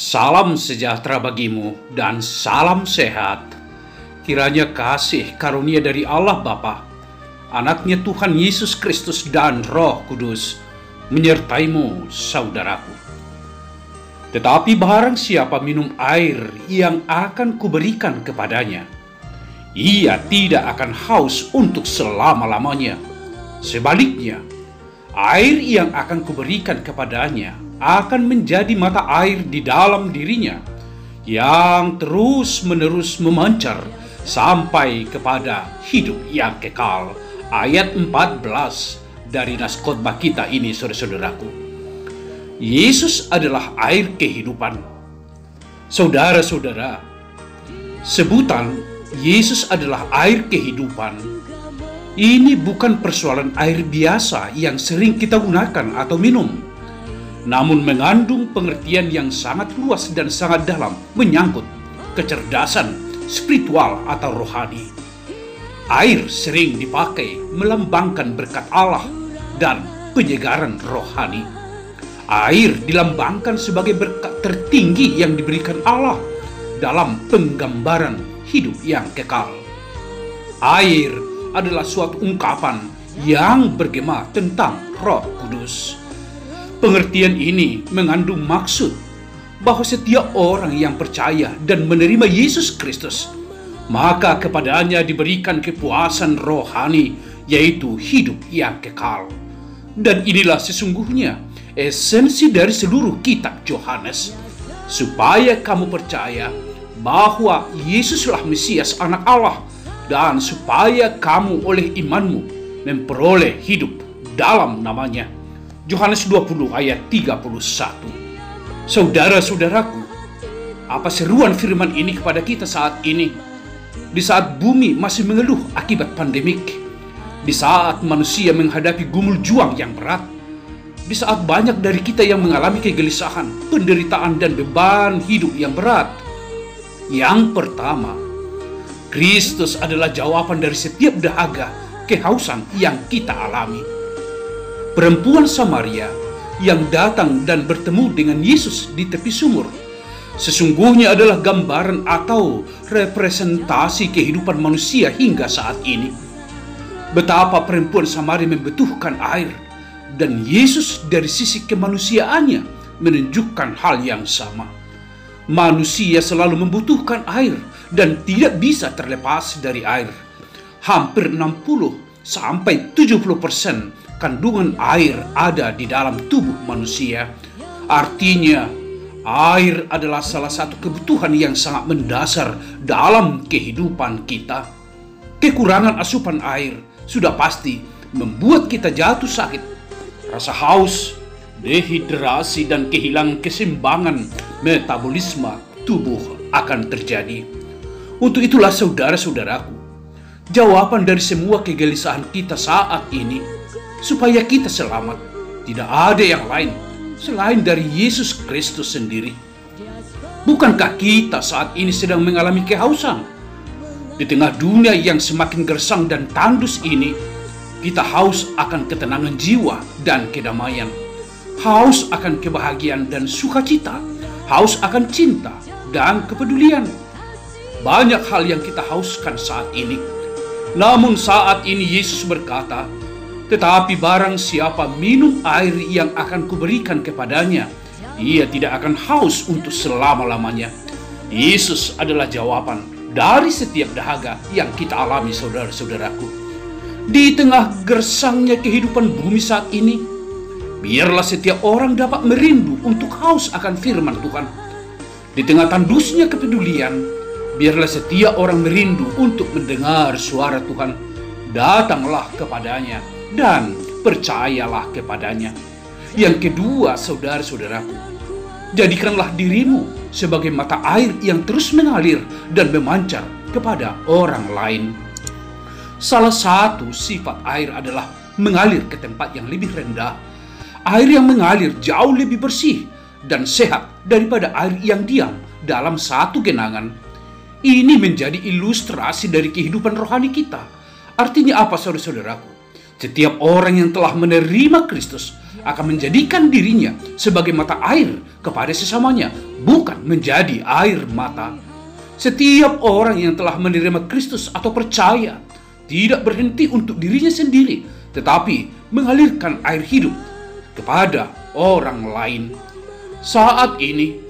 Salam sejahtera bagimu dan salam sehat. Kiranya kasih karunia dari Allah Bapa, Anaknya Tuhan Yesus Kristus dan Roh Kudus menyertaimu, saudaraku. Tetapi barang siapa minum air yang akan kuberikan kepadanya, ia tidak akan haus untuk selama-lamanya. Sebaliknya, air yang akan kuberikan kepadanya akan menjadi mata air di dalam dirinya yang terus-menerus memancar sampai kepada hidup yang kekal. Ayat 14 dari nas khotbah kita ini, saudara-saudaraku. Yesus adalah air kehidupan. Saudara-saudara, sebutan Yesus adalah air kehidupan ini bukan persoalan air biasa yang sering kita gunakan atau minum, namun mengandung pengertian yang sangat luas dan sangat dalam menyangkut kecerdasan spiritual atau rohani. Air sering dipakai melambangkan berkat Allah dan penyegaran rohani. Air dilambangkan sebagai berkat tertinggi yang diberikan Allah dalam penggambaran hidup yang kekal. Air adalah suatu ungkapan yang bergema tentang Roh Kudus. Pengertian ini mengandung maksud bahwa setiap orang yang percaya dan menerima Yesus Kristus, maka kepadanya diberikan kepuasan rohani, yaitu hidup yang kekal. Dan inilah sesungguhnya esensi dari seluruh kitab Yohanes, supaya kamu percaya bahwa Yesuslah Mesias Anak Allah, dan supaya kamu oleh imanmu memperoleh hidup dalam namanya. Yohanes 20 ayat 31. Saudara-saudaraku, apa seruan firman ini kepada kita saat ini? Di saat bumi masih mengeluh akibat pandemik, di saat manusia menghadapi gumul juang yang berat, di saat banyak dari kita yang mengalami kegelisahan, penderitaan, dan beban hidup yang berat. Yang pertama, Kristus adalah jawaban dari setiap dahaga kehausan yang kita alami. Perempuan Samaria yang datang dan bertemu dengan Yesus di tepi sumur sesungguhnya adalah gambaran atau representasi kehidupan manusia hingga saat ini. Betapa perempuan Samaria membutuhkan air, dan Yesus dari sisi kemanusiaannya menunjukkan hal yang sama. Manusia selalu membutuhkan air dan tidak bisa terlepas dari air. Hampir 60-70% kandungan air ada di dalam tubuh manusia. Artinya, air adalah salah satu kebutuhan yang sangat mendasar dalam kehidupan kita. Kekurangan asupan air sudah pasti membuat kita jatuh sakit. Rasa haus, dehidrasi, dan kehilangan keseimbangan metabolisme tubuh akan terjadi. Untuk itulah saudara-saudaraku, jawaban dari semua kegelisahan kita saat ini, supaya kita selamat, tidak ada yang lain selain dari Yesus Kristus sendiri. Bukankah kita saat ini sedang mengalami kehausan? Di tengah dunia yang semakin gersang dan tandus ini, kita haus akan ketenangan jiwa dan kedamaian, haus akan kebahagiaan dan sukacita, haus akan cinta dan kepedulian. Banyak hal yang kita hauskan saat ini. Namun saat ini Yesus berkata, "Tetapi barang siapa minum air yang akan kuberikan kepadanya, ia tidak akan haus untuk selama-lamanya." Yesus adalah jawaban dari setiap dahaga yang kita alami, saudara-saudaraku. Di tengah gersangnya kehidupan bumi saat ini, biarlah setiap orang dapat merindu untuk haus akan firman Tuhan. Di tengah tandusnya kepedulian, biarlah setiap orang merindu untuk mendengar suara Tuhan. Datanglah kepadanya dan percayalah kepadanya. Yang kedua, saudara-saudaraku, jadikanlah dirimu sebagai mata air yang terus mengalir dan memancar kepada orang lain. Salah satu sifat air adalah mengalir ke tempat yang lebih rendah. Air yang mengalir jauh lebih bersih dan sehat daripada air yang diam dalam satu genangan. Ini menjadi ilustrasi dari kehidupan rohani kita. Artinya apa, saudara-saudaraku? Setiap orang yang telah menerima Kristus akan menjadikan dirinya sebagai mata air kepada sesamanya, bukan menjadi air mata. Setiap orang yang telah menerima Kristus atau percaya tidak berhenti untuk dirinya sendiri, tetapi mengalirkan air hidup kepada orang lain. Saat ini,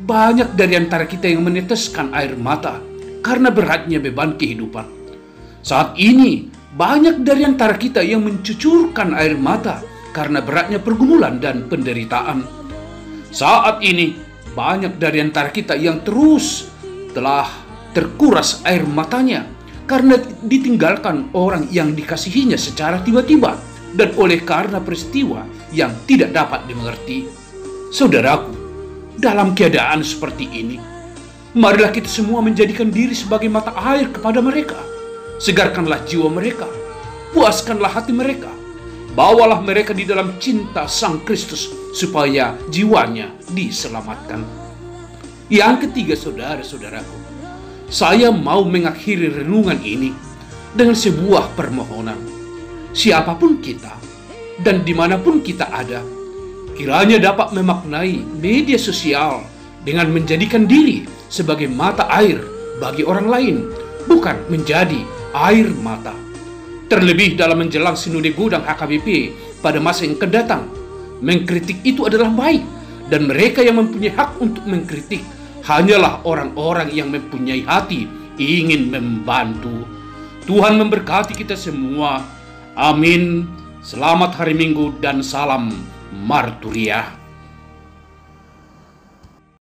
banyak dari antara kita yang meneteskan air mata karena beratnya beban kehidupan. Saat ini, banyak dari antara kita yang mencucurkan air mata karena beratnya pergumulan dan penderitaan. Saat ini, banyak dari antara kita yang telah terkuras air matanya karena ditinggalkan orang yang dikasihinya secara tiba-tiba dan oleh karena peristiwa yang tidak dapat dimengerti. Saudaraku, dalam keadaan seperti ini, marilah kita semua menjadikan diri sebagai mata air kepada mereka. Segarkanlah jiwa mereka, puaskanlah hati mereka, bawalah mereka di dalam cinta Sang Kristus supaya jiwanya diselamatkan. Yang ketiga, saudara-saudaraku, saya mau mengakhiri renungan ini dengan sebuah permohonan. Siapapun kita dan dimanapun kita ada, kiranya dapat memaknai media sosial dengan menjadikan diri sebagai mata air bagi orang lain, bukan menjadi air mata. Terlebih dalam menjelang Sinode Gudang HKBP pada masa yang akan datang, mengkritik itu adalah baik, dan mereka yang mempunyai hak untuk mengkritik hanyalah orang-orang yang mempunyai hati ingin membantu. Tuhan memberkati kita semua. Amin. Selamat hari Minggu dan salam Marturia.